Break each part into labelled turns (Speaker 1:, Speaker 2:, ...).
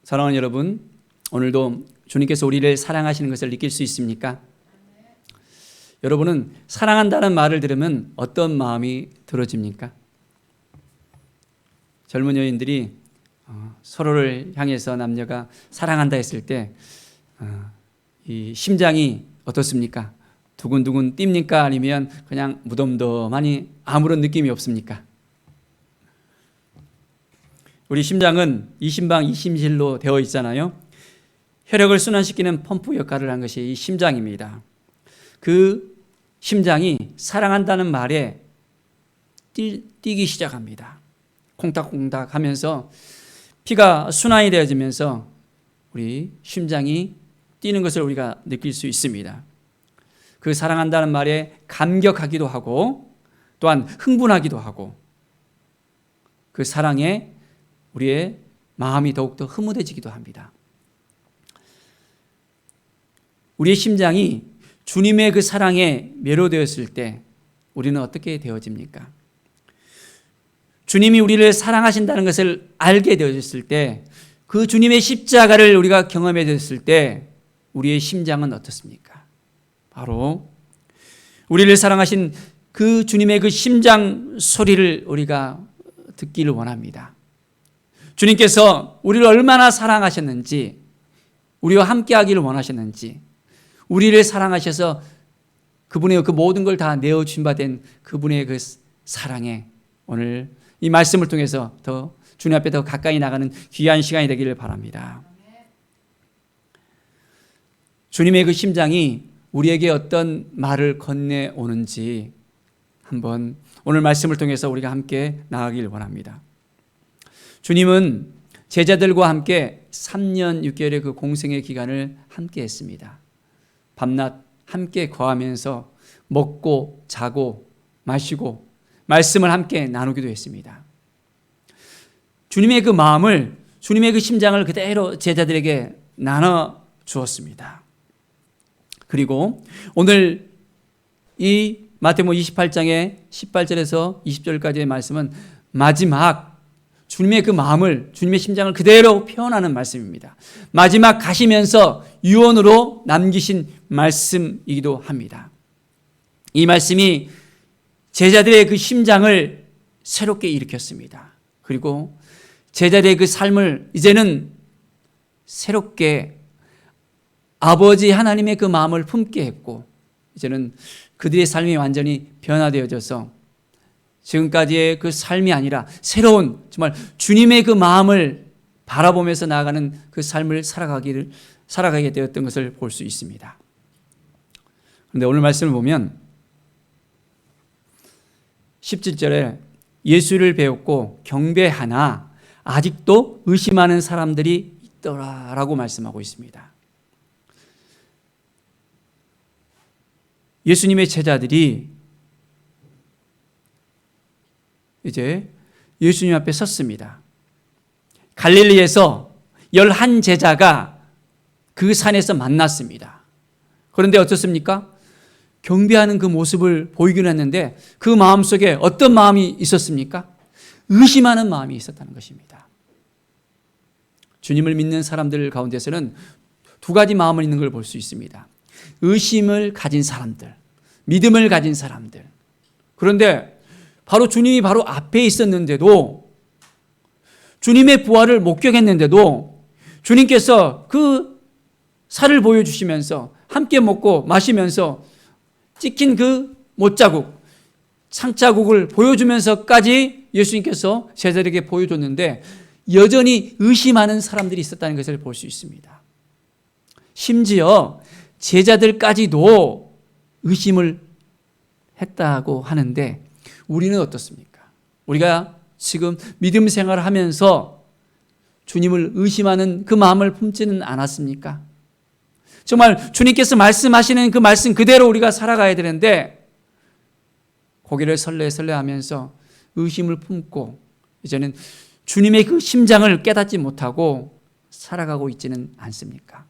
Speaker 1: 사랑하는 여러분, 오늘도 주님께서 우리를 사랑하시는 것을 느낄 수 있습니까? 여러분은 사랑한다는 말을 들으면 어떤 마음이 들어집니까? 젊은 여인들이 서로를 향해서 남녀가 사랑한다 했을 때 이 심장이 어떻습니까? 두근두근 뜁니까? 아니면 그냥 무덤덤하니 아무런 느낌이 없습니까? 우리 심장은 이심방 이심실로 되어 있잖아요. 혈액을 순환시키는 펌프 역할을 한 것이 이 심장입니다. 그 심장이 사랑한다는 말에 뛰기 시작합니다. 콩닥콩닥 하면서 피가 순환이 되어지면서 우리 심장이 뛰는 것을 우리가 느낄 수 있습니다. 그 사랑한다는 말에 감격하기도 하고 또한 흥분하기도 하고 그 사랑에 우리의 마음이 더욱더 흐뭇해지기도 합니다. 우리의 심장이 주님의 그 사랑에 매료되었을 때 우리는 어떻게 되어집니까? 주님이 우리를 사랑하신다는 것을 알게 되어졌을 때, 그 주님의 십자가를 우리가 경험해 되었을 때 우리의 심장은 어떻습니까? 바로 우리를 사랑하신 그 주님의 그 심장 소리를 우리가 듣기를 원합니다. 주님께서 우리를 얼마나 사랑하셨는지, 우리와 함께 하기를 원하셨는지, 우리를 사랑하셔서 그분의 그 모든 걸 다 내어주신 바 된 그분의 그 사랑에 오늘 이 말씀을 통해서 더 주님 앞에 더 가까이 나가는 귀한 시간이 되기를 바랍니다. 주님의 그 심장이 우리에게 어떤 말을 건네오는지 한번 오늘 말씀을 통해서 우리가 함께 나가기를 원합니다. 주님은 제자들과 함께 3년 6개월의 그 공생의 기간을 함께 했습니다. 밤낮 함께 거하면서 먹고 자고 마시고 말씀을 함께 나누기도 했습니다. 주님의 그 마음을, 주님의 그 심장을 그대로 제자들에게 나눠 주었습니다. 그리고 오늘 이 마태복음 28장의 18절에서 20절까지의 말씀은 마지막 주님의 그 마음을, 주님의 심장을 그대로 표현하는 말씀입니다. 마지막 가시면서 유언으로 남기신 말씀이기도 합니다. 이 말씀이 제자들의 그 심장을 새롭게 일으켰습니다. 그리고 제자들의 그 삶을 이제는 새롭게 아버지 하나님의 그 마음을 품게 했고, 이제는 그들의 삶이 완전히 변화되어져서 지금까지의 그 삶이 아니라 새로운 정말 주님의 그 마음을 바라보면서 나아가는 그 삶을 살아가게 되었던 것을 볼 수 있습니다. 그런데 오늘 말씀을 보면 17절에 예수를 배웠고 경배하나 아직도 의심하는 사람들이 있더라라고 말씀하고 있습니다. 예수님의 제자들이 이제 예수님 앞에 섰습니다. 갈릴리에서 11제자가 그 산에서 만났습니다. 그런데 어떻습니까? 경배하는 그 모습을 보이긴 했는데 그 마음속에 어떤 마음이 있었습니까? 의심하는 마음이 있었다는 것입니다. 주님을 믿는 사람들 가운데서는 두 가지 마음을 있는 걸 볼 수 있습니다. 의심을 가진 사람들, 믿음을 가진 사람들. 그런데 바로 주님이 바로 앞에 있었는데도, 주님의 부활을 목격했는데도 주님께서 그 살을 보여주시면서 함께 먹고 마시면서 찍힌 그 못자국, 상자국을 보여주면서까지 예수님께서 제자들에게 보여줬는데 여전히 의심하는 사람들이 있었다는 것을 볼 수 있습니다. 심지어 제자들까지도 의심을 했다고 하는데 우리는 어떻습니까? 우리가 지금 믿음 생활을 하면서 주님을 의심하는 그 마음을 품지는 않았습니까? 정말 주님께서 말씀하시는 그 말씀 그대로 우리가 살아가야 되는데 고개를 설레설레하면서 의심을 품고 이제는 주님의 그 심장을 깨닫지 못하고 살아가고 있지는 않습니까?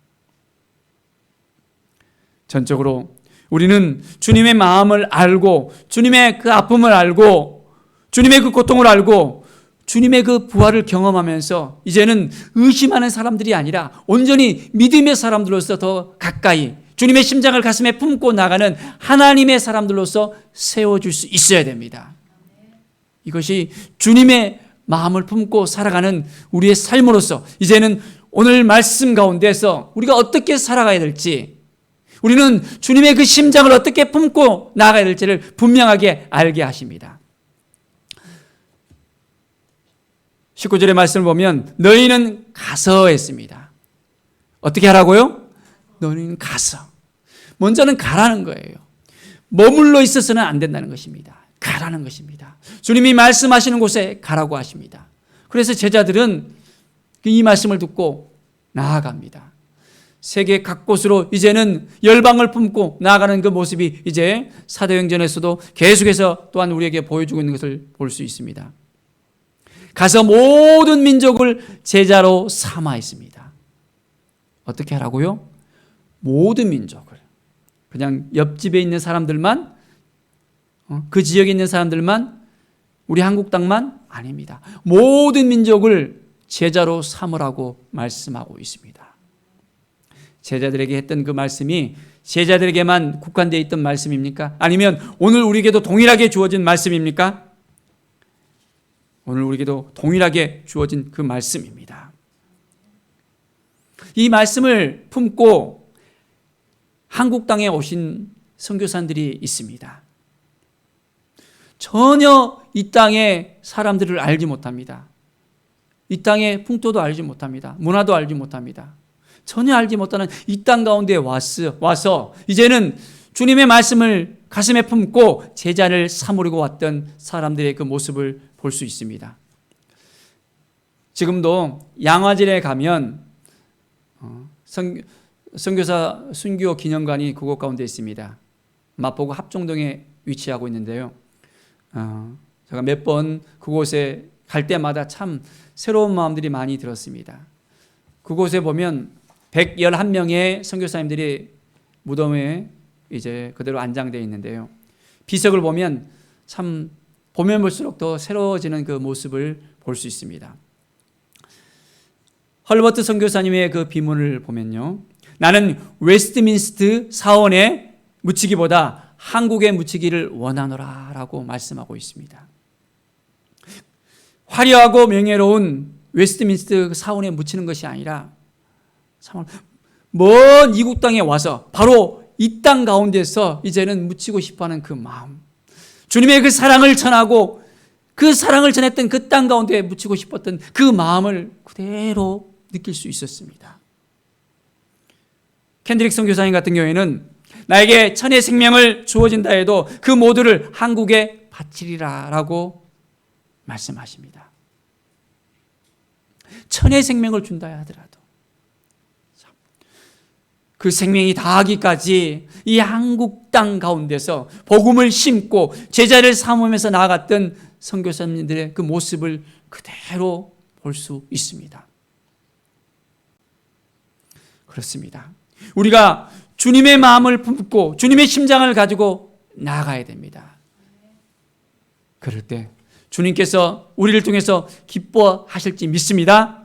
Speaker 1: 전적으로 우리는 주님의 마음을 알고 주님의 그 아픔을 알고 주님의 그 고통을 알고 주님의 그 부활을 경험하면서 이제는 의심하는 사람들이 아니라 온전히 믿음의 사람들로서 더 가까이 주님의 심장을 가슴에 품고 나가는 하나님의 사람들로서 세워줄 수 있어야 됩니다. 이것이 주님의 마음을 품고 살아가는 우리의 삶으로서 이제는 오늘 말씀 가운데서 우리가 어떻게 살아가야 될지, 우리는 주님의 그 심장을 어떻게 품고 나아가야 될지를 분명하게 알게 하십니다. 19절의 말씀을 보면 너희는 가서 했습니다. 어떻게 하라고요? 너희는 가서. 먼저는 가라는 거예요. 머물러 있어서는 안 된다는 것입니다. 가라는 것입니다. 주님이 말씀하시는 곳에 가라고 하십니다. 그래서 제자들은 이 말씀을 듣고 나아갑니다. 세계 각 곳으로 이제는 열방을 품고 나아가는 그 모습이 이제 사도행전에서도 계속해서 또한 우리에게 보여주고 있는 것을 볼 수 있습니다. 가서 모든 민족을 제자로 삼아 했습니다. 어떻게 하라고요? 모든 민족을. 그냥 옆집에 있는 사람들만, 그 지역에 있는 사람들만, 우리 한국 땅만 아닙니다. 모든 민족을 제자로 삼으라고 말씀하고 있습니다. 제자들에게 했던 그 말씀이 제자들에게만 국한되어 있던 말씀입니까? 아니면 오늘 우리에게도 동일하게 주어진 말씀입니까? 오늘 우리에게도 동일하게 주어진 그 말씀입니다. 이 말씀을 품고 한국 땅에 오신 선교사님들이 있습니다. 전혀 이 땅의 사람들을 알지 못합니다. 이 땅의 풍토도 알지 못합니다. 문화도 알지 못합니다. 전혀 알지 못하는 이 땅 가운데 와서 이제는 주님의 말씀을 가슴에 품고 제자를 삼으려고 왔던 사람들의 그 모습을 볼 수 있습니다. 지금도 양화진에 가면 선교사 순교 기념관이 그곳 가운데 있습니다. 마포구 합정동에 위치하고 있는데요. 제가 몇 번 그곳에 갈 때마다 참 새로운 마음들이 많이 들었습니다. 그곳에 보면 111명의 선교사님들이 무덤에 이제 그대로 안장되어 있는데요. 비석을 보면 참 보면 볼수록 더 새로워지는 그 모습을 볼 수 있습니다. 헐버트 선교사님의 그 비문을 보면요. 나는 웨스트민스트 사원에 묻히기보다 한국에 묻히기를 원하노라 라고 말씀하고 있습니다. 화려하고 명예로운 웨스트민스트 사원에 묻히는 것이 아니라 먼 이국 땅에 와서 바로 이 땅 가운데서 이제는 묻히고 싶어하는 그 마음, 주님의 그 사랑을 전하고 그 사랑을 전했던 그 땅 가운데 묻히고 싶었던 그 마음을 그대로 느낄 수 있었습니다. 켄드릭 선교사님 같은 경우에는 나에게 천의 생명을 주어진다 해도 그 모두를 한국에 바치리라 라고 말씀하십니다. 천의 생명을 준다 하더라도 그 생명이 다하기까지 이 한국 땅 가운데서 복음을 심고 제자를 삼으면서 나아갔던 선교사님들의 그 모습을 그대로 볼 수 있습니다. 그렇습니다. 우리가 주님의 마음을 품고 주님의 심장을 가지고 나아가야 됩니다. 그럴 때 주님께서 우리를 통해서 기뻐하실지 믿습니다.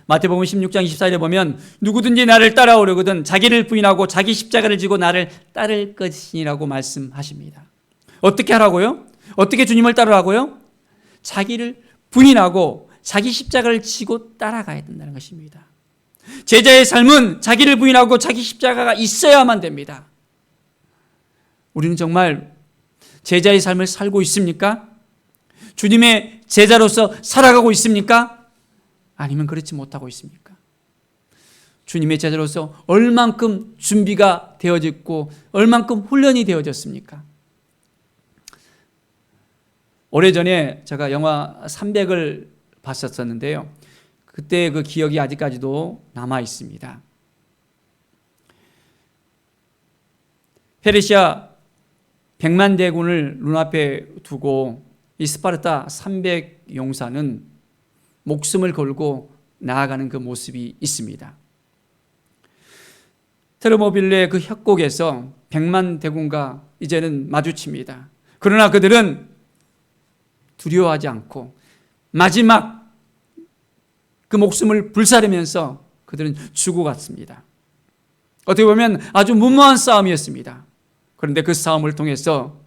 Speaker 1: 마태복음 16장 24절에 보면 누구든지 나를 따라오려거든 자기를 부인하고 자기 십자가를 지고 나를 따를 것이니라고 말씀하십니다. 어떻게 하라고요? 어떻게 주님을 따르라고요? 자기를 부인하고 자기 십자가를 지고 따라가야 된다는 것입니다. 제자의 삶은 자기를 부인하고 자기 십자가가 있어야만 됩니다. 우리는 정말 제자의 삶을 살고 있습니까? 주님의 제자로서 살아가고 있습니까? 아니면 그렇지 못하고 있습니까? 주님의 제자로서 얼만큼 준비가 되어졌고 얼만큼 훈련이 되어졌습니까? 오래전에 제가 영화 300을 봤었는데요. 그때 그 기억이 아직까지도 남아 있습니다. 페르시아 100만 대군을 눈앞에 두고 이 스파르타 300 용사는 목숨을 걸고 나아가는 그 모습이 있습니다. 테르모빌레의 그 협곡에서 100만 대군과 이제는 마주칩니다. 그러나 그들은 두려워하지 않고 마지막 그 목숨을 불사르면서 그들은 죽어갔습니다. 어떻게 보면 아주 무모한 싸움이었습니다. 그런데 그 싸움을 통해서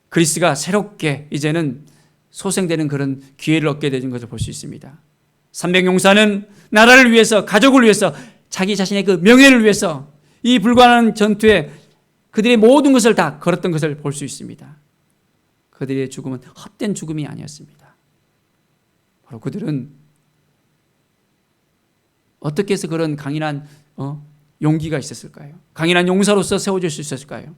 Speaker 1: 그리스가 새롭게 이제는 소생되는 그런 기회를 얻게 되는 것을 볼 수 있습니다. 300용사는 나라를 위해서, 가족을 위해서, 자기 자신의 그 명예를 위해서 이 불가능한 전투에 그들의 모든 것을 다 걸었던 것을 볼 수 있습니다. 그들의 죽음은 헛된 죽음이 아니었습니다. 바로 그들은 어떻게 해서 그런 강인한 용기가 있었을까요? 강인한 용사로서 세워질 수 있었을까요?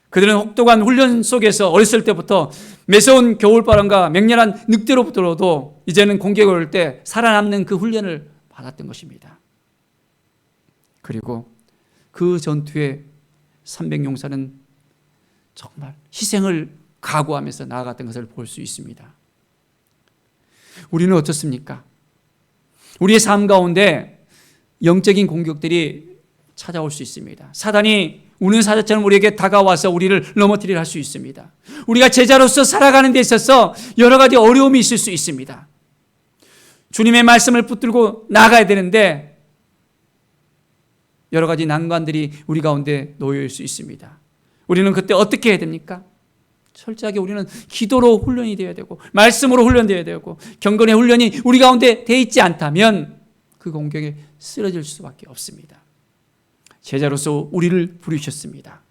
Speaker 1: 그들은 혹독한 훈련 속에서 어렸을 때부터 매서운 겨울바람과 맹렬한 늑대로부터도 이제는 공격을 올 때 살아남는 그 훈련을 받았던 것입니다. 그리고 그 전투에 300용사는 정말 희생을 각오하면서 나아갔던 것을 볼 수 있습니다. 우리는 어떻습니까? 우리의 삶 가운데 영적인 공격들이 찾아올 수 있습니다. 사단이 우는 사자처럼 우리에게 다가와서 우리를 넘어뜨리려 할 수 있습니다. 우리가 제자로서 살아가는 데 있어서 여러 가지 어려움이 있을 수 있습니다. 주님의 말씀을 붙들고 나가야 되는데 여러 가지 난관들이 우리 가운데 놓여 있을 수 있습니다. 우리는 그때 어떻게 해야 됩니까? 철저하게 우리는 기도로 훈련이 되어야 되고 말씀으로 훈련되어야 되고 경건의 훈련이 우리 가운데 돼 있지 않다면 그 공격에 쓰러질 수밖에 없습니다. 제자로서 우리를 부르셨습니다.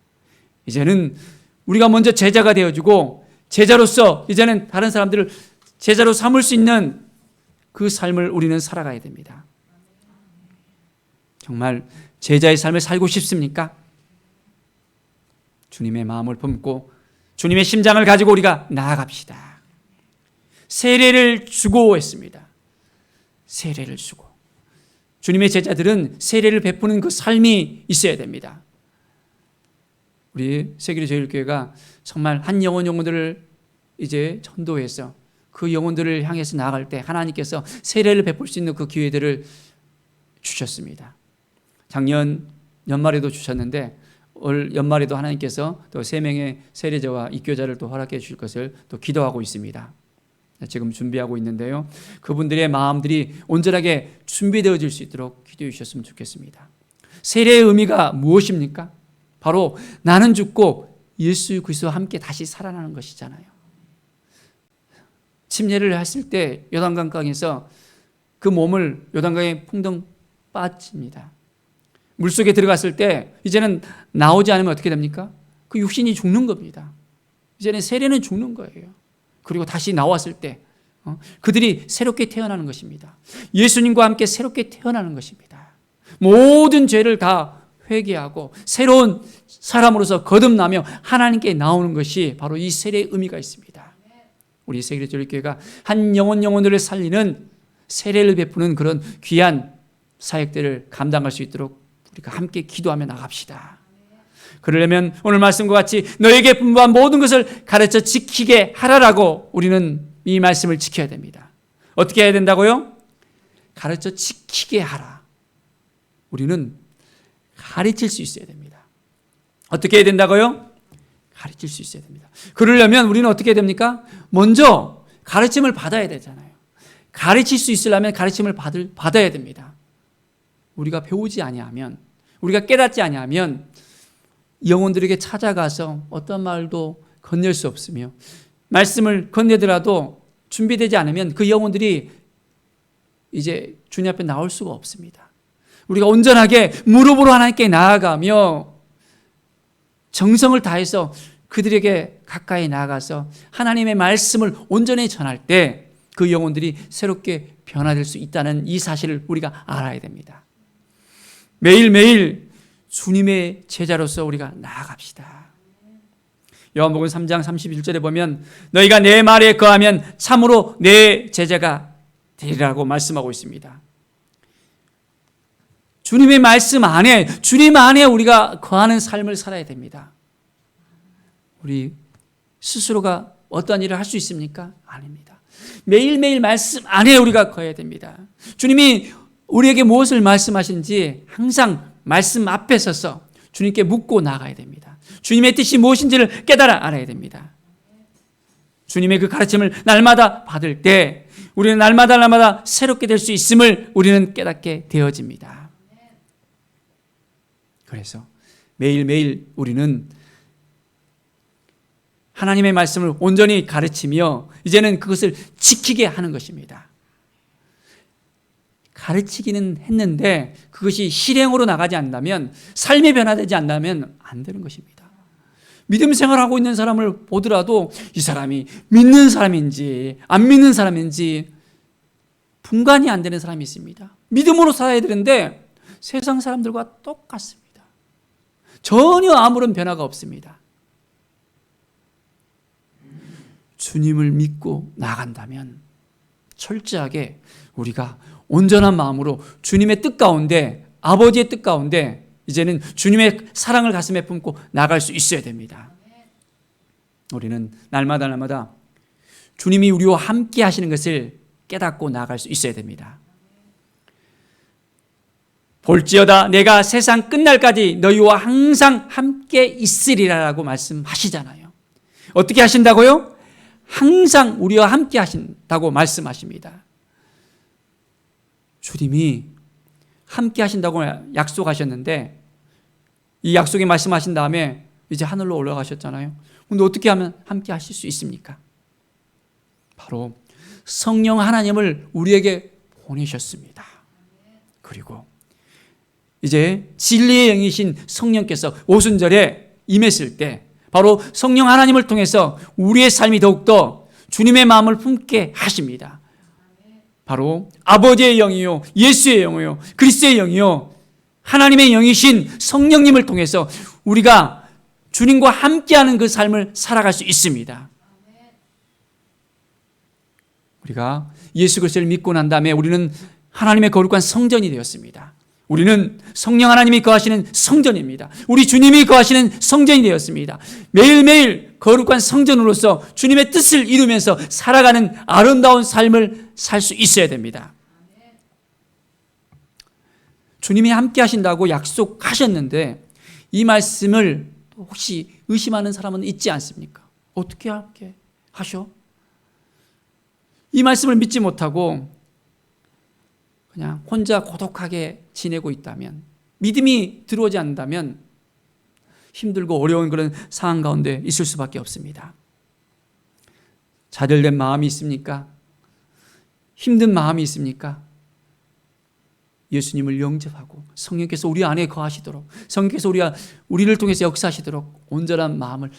Speaker 1: 이제는 우리가 먼저 제자가 되어주고 제자로서 이제는 다른 사람들을 제자로 삼을 수 있는 그 삶을 우리는 살아가야 됩니다. 정말 제자의 삶을 살고 싶습니까? 주님의 마음을 품고 주님의 심장을 가지고 우리가 나아갑시다. 세례를 주고 했습니다. 세례를 주고. 주님의 제자들은 세례를 베푸는 그 삶이 있어야 됩니다. 우리 세계의 제일교회가 정말 한 영혼들을 이제 전도해서 그 영혼들을 향해서 나아갈 때 하나님께서 세례를 베풀 수 있는 그 기회들을 주셨습니다. 작년 연말에도 주셨는데 올 연말에도 하나님께서 또 3명의 세례자와 입교자를 또 허락해 주실 것을 또 기도하고 있습니다. 지금 준비하고 있는데요. 그분들의 마음들이 온전하게 준비되어질 수 있도록 기도해 주셨으면 좋겠습니다. 세례의 의미가 무엇입니까? 바로 나는 죽고 예수 그리스도와 함께 다시 살아나는 것이잖아요. 침례를 했을 때 요단강가에서 그 몸을 요단강에 풍덩 빠집니다. 물속에 들어갔을 때 이제는 나오지 않으면 어떻게 됩니까? 그 육신이 죽는 겁니다. 이제는 세례는 죽는 거예요. 그리고 다시 나왔을 때 그들이 새롭게 태어나는 것입니다. 예수님과 함께 새롭게 태어나는 것입니다. 모든 죄를 다 회개하고 새로운 사람으로서 거듭나며 하나님께 나오는 것이 바로 이 세례의 의미가 있습니다. 우리 세계교회가 한 영혼들을 살리는 세례를 베푸는 그런 귀한 사역들을 감당할 수 있도록 우리가 함께 기도하며 나갑시다. 그러려면 오늘 말씀과 같이 너에게 분부한 모든 것을 가르쳐 지키게 하라라고 우리는 이 말씀을 지켜야 됩니다. 어떻게 해야 된다고요? 가르쳐 지키게 하라. 우리는 가르칠 수 있어야 됩니다. 어떻게 해야 된다고요? 가르칠 수 있어야 됩니다. 그러려면 우리는 어떻게 해야 됩니까? 먼저 가르침을 받아야 되잖아요. 가르칠 수 있으려면 가르침을 받아야 됩니다. 우리가 배우지 아니하면, 우리가 깨닫지 아니하면 영혼들에게 찾아가서 어떤 말도 건넬 수 없으며 말씀을 건네더라도 준비되지 않으면 그 영혼들이 이제 주님 앞에 나올 수가 없습니다. 우리가 온전하게 무릎으로 하나님께 나아가며 정성을 다해서 그들에게 가까이 나아가서 하나님의 말씀을 온전히 전할 때 그 영혼들이 새롭게 변화될 수 있다는 이 사실을 우리가 알아야 됩니다. 매일매일 주님의 제자로서 우리가 나아갑시다. 요한복음 3장 31절에 보면 너희가 내 말에 거하면 참으로 내 제자가 되리라고 말씀하고 있습니다. 주님의 말씀 안에, 주님 안에 우리가 거하는 삶을 살아야 됩니다. 우리 스스로가 어떠한 일을 할 수 있습니까? 아닙니다. 매일매일 말씀 안에 우리가 거해야 됩니다. 주님이 우리에게 무엇을 말씀하시는지 항상 말씀 앞에 서서 주님께 묻고 나가야 됩니다. 주님의 뜻이 무엇인지를 깨달아 알아야 됩니다. 주님의 그 가르침을 날마다 받을 때 우리는 날마다 새롭게 될 수 있음을 우리는 깨닫게 되어집니다. 그래서 매일매일 우리는 하나님의 말씀을 온전히 가르치며 이제는 그것을 지키게 하는 것입니다. 가르치기는 했는데 그것이 실행으로 나가지 않는다면, 삶이 변화되지 않는다면 안 되는 것입니다. 믿음 생활하고 있는 사람을 보더라도 이 사람이 믿는 사람인지 안 믿는 사람인지 분간이 안 되는 사람이 있습니다. 믿음으로 살아야 되는데 세상 사람들과 똑같습니다. 전혀 아무런 변화가 없습니다. 주님을 믿고 나간다면 철저하게 우리가 온전한 마음으로 주님의 뜻 가운데, 아버지의 뜻 가운데 이제는 주님의 사랑을 가슴에 품고 나갈 수 있어야 됩니다. 우리는 날마다 주님이 우리와 함께 하시는 것을 깨닫고 나갈 수 있어야 됩니다. 볼지어다 내가 세상 끝날까지 너희와 항상 함께 있으리라라고 말씀하시잖아요. 어떻게 하신다고요? 항상 우리와 함께 하신다고 말씀하십니다. 주님이 함께 하신다고 약속하셨는데 이 약속에 말씀하신 다음에 이제 하늘로 올라가셨잖아요. 그런데 어떻게 하면 함께 하실 수 있습니까? 바로 성령 하나님을 우리에게 보내셨습니다. 그리고 이제 진리의 영이신 성령께서 오순절에 임했을 때 바로 성령 하나님을 통해서 우리의 삶이 더욱더 주님의 마음을 품게 하십니다. 바로 아버지의 영이요, 예수의 영이요, 그리스도의 영이요, 하나님의 영이신 성령님을 통해서 우리가 주님과 함께하는 그 삶을 살아갈 수 있습니다. 우리가 예수 그리스도를 믿고 난 다음에 우리는 하나님의 거룩한 성전이 되었습니다. 우리는 성령 하나님이 거하시는 성전입니다. 우리 주님이 거하시는 성전이 되었습니다. 매일매일 거룩한 성전으로서 주님의 뜻을 이루면서 살아가는 아름다운 삶을 살 수 있어야 됩니다. 주님이 함께 하신다고 약속하셨는데 이 말씀을 혹시 의심하는 사람은 있지 않습니까? 어떻게 함께 하셔? 이 말씀을 믿지 못하고 그냥 혼자 고독하게 지내고 있다면, 믿음이 들어오지 않는다면 힘들고 어려운 그런 상황 가운데 있을 수밖에 없습니다. 좌절된 마음이 있습니까? 힘든 마음이 있습니까? 예수님을 영접하고 성령께서 우리 안에 거하시도록, 성령께서 우리를 통해서 역사하시도록 온전한 마음을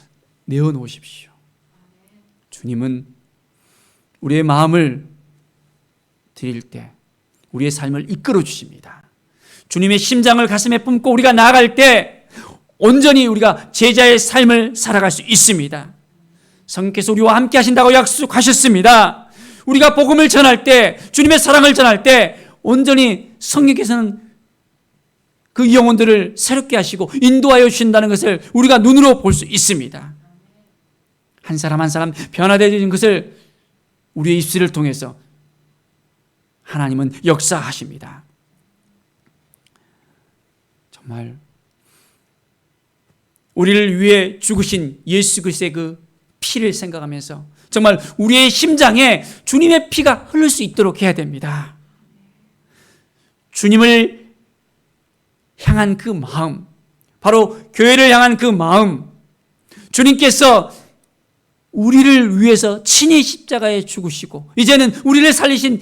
Speaker 1: 내어놓으십시오. 주님은 우리의 마음을 드릴 때 우리의 삶을 이끌어 주십니다. 주님의 심장을 가슴에 품고 우리가 나아갈 때 온전히 우리가 제자의 삶을 살아갈 수 있습니다. 성령께서 우리와 함께 하신다고 약속하셨습니다. 우리가 복음을 전할 때, 주님의 사랑을 전할 때 온전히 성령께서는 그 영혼들을 새롭게 하시고 인도하여 주신다는 것을 우리가 눈으로 볼 수 있습니다. 한 사람 한 사람 변화되는 것을 우리의 입술을 통해서 하나님은 역사하십니다. 정말 우리를 위해 죽으신 예수 그리스도의 그 피를 생각하면서 정말 우리의 심장에 주님의 피가 흐를 수 있도록 해야 됩니다. 주님을 향한 그 마음, 바로 교회를 향한 그 마음, 주님께서 우리를 위해서 친히 십자가에 죽으시고 이제는 우리를 살리신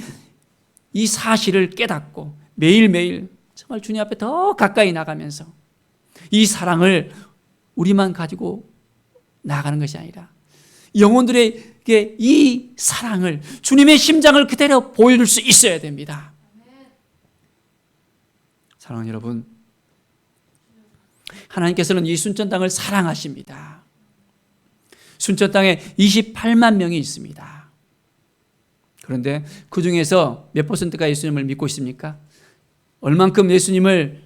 Speaker 1: 이 사실을 깨닫고 매일매일 정말 주님 앞에 더 가까이 나가면서 이 사랑을 우리만 가지고 나가는 것이 아니라 영혼들에게 이 사랑을, 주님의 심장을 그대로 보여줄 수 있어야 됩니다. 사랑하는 여러분, 하나님께서는 이 순천 땅을 사랑하십니다. 순천 땅에 28만 명이 있습니다. 그런데 그 중에서 몇 퍼센트가 예수님을 믿고 있습니까? 얼만큼 예수님을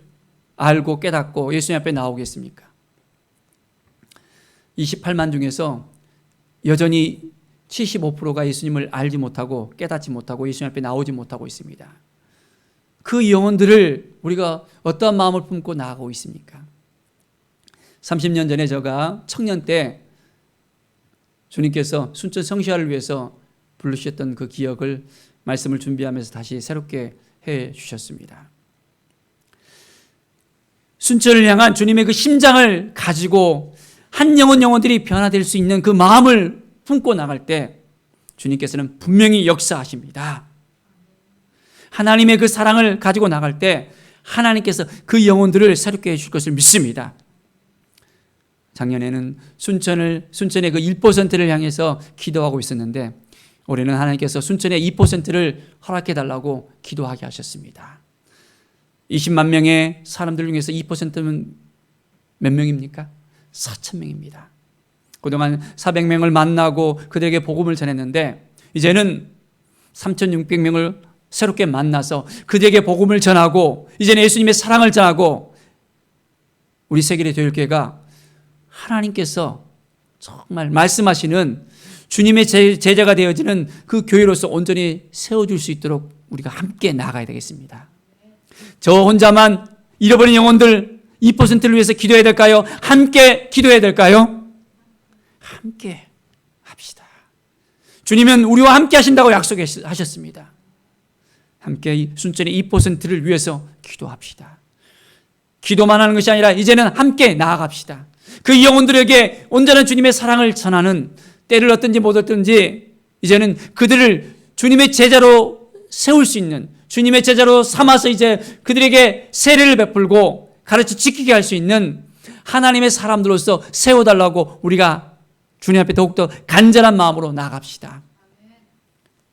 Speaker 1: 알고 깨닫고 예수님 앞에 나오겠습니까? 28만 중에서 여전히 75%가 예수님을 알지 못하고 깨닫지 못하고 예수님 앞에 나오지 못하고 있습니다. 그 영혼들을 우리가 어떠한 마음을 품고 나아가고 있습니까? 30년 전에 제가 청년 때 주님께서 순천 성시화를 위해서 부르셨던 그 기억을 말씀을 준비하면서 다시 새롭게 해 주셨습니다. 순천을 향한 주님의 그 심장을 가지고 한 영혼들이 변화될 수 있는 그 마음을 품고 나갈 때 주님께서는 분명히 역사하십니다. 하나님의 그 사랑을 가지고 나갈 때 하나님께서 그 영혼들을 새롭게 해줄 것을 믿습니다. 작년에는 순천의 그 1%를 향해서 기도하고 있었는데 올해는 하나님께서 순천의 2%를 허락해 달라고 기도하게 하셨습니다. 20만 명의 사람들 중에서 2%면 몇 명입니까? 4,000명입니다. 그동안 400명을 만나고 그들에게 복음을 전했는데 이제는 3,600명을 새롭게 만나서 그들에게 복음을 전하고 이제는 예수님의 사랑을 전하고 우리 세계의 교회가 하나님께서 정말 말씀하시는 주님의 제자가 되어지는 그 교회로서 온전히 세워줄 수 있도록 우리가 함께 나아가야 되겠습니다. 저 혼자만 잃어버린 영혼들 2%를 위해서 기도해야 될까요? 함께 기도해야 될까요? 함께 합시다. 주님은 우리와 함께 하신다고 약속하셨습니다. 함께 순천의 2%를 위해서 기도합시다. 기도만 하는 것이 아니라 이제는 함께 나아갑시다. 그 영혼들에게 온전한 주님의 사랑을 전하는 때를 얻든지 못 얻든지 이제는 그들을 주님의 제자로 세울 수 있는 주님의 제자로 삼아서 이제 그들에게 세례를 베풀고 가르쳐 지키게 할 수 있는 하나님의 사람들로서 세워달라고 우리가 주님 앞에 더욱더 간절한 마음으로 나아갑시다.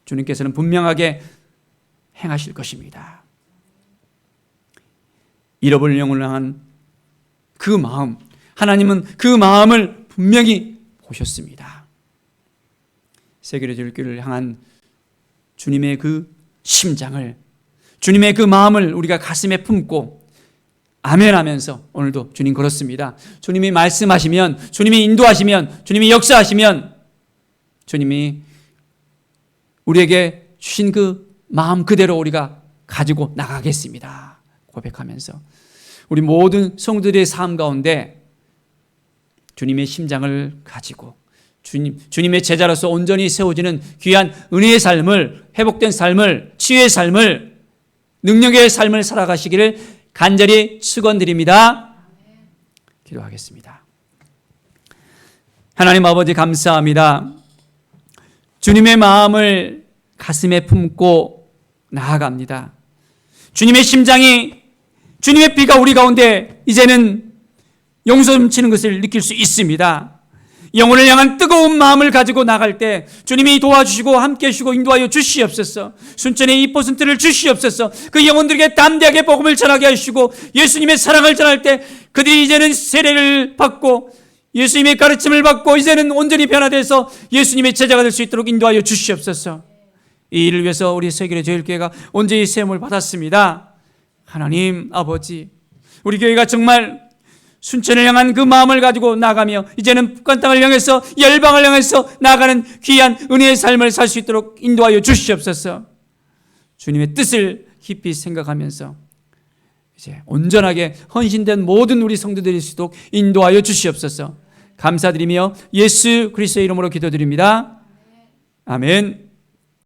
Speaker 1: 주님께서는 분명하게 행하실 것입니다. 잃어버린 영혼을 향한 그 마음, 하나님은 그 마음을 분명히 보셨습니다. 세계의 교회를 향한 주님의 그 심장을, 주님의 그 마음을 우리가 가슴에 품고 아멘 하면서 오늘도 주님 그렇습니다. 주님이 말씀하시면, 주님이 인도하시면, 주님이 역사하시면 주님이 우리에게 주신 그 마음 그대로 우리가 가지고 나가겠습니다. 고백하면서 우리 모든 성도들의 삶 가운데 주님의 심장을 가지고 주님의 제자로서 온전히 세워지는 귀한 은혜의 삶을, 회복된 삶을, 치유의 삶을, 능력의 삶을 살아가시기를 간절히 축원드립니다. 기도하겠습니다. 하나님 아버지 감사합니다. 주님의 마음을 가슴에 품고 나아갑니다. 주님의 심장이, 주님의 피가 우리 가운데 이제는 용서 넘치는 것을 느낄 수 있습니다. 영혼을 향한 뜨거운 마음을 가지고 나갈 때 주님이 도와주시고 함께 해주시고 인도하여 주시옵소서. 순천의 2%를 주시옵소서. 그 영혼들에게 담대하게 복음을 전하게 하시고 예수님의 사랑을 전할 때 그들이 이제는 세례를 받고 예수님의 가르침을 받고 이제는 온전히 변화돼서 예수님의 제자가 될 수 있도록 인도하여 주시옵소서. 이 일을 위해서 우리 세계의 제일교회가 온전히 세움을 받았습니다. 하나님 아버지, 우리 교회가 정말 순천을 향한 그 마음을 가지고 나가며 이제는 북한 땅을 향해서 열방을 향해서 나가는 귀한 은혜의 삶을 살 수 있도록 인도하여 주시옵소서. 주님의 뜻을 깊이 생각하면서 이제 온전하게 헌신된 모든 우리 성도들이 있도록 인도하여 주시옵소서. 감사드리며 예수 그리스도의 이름으로 기도드립니다. 아멘.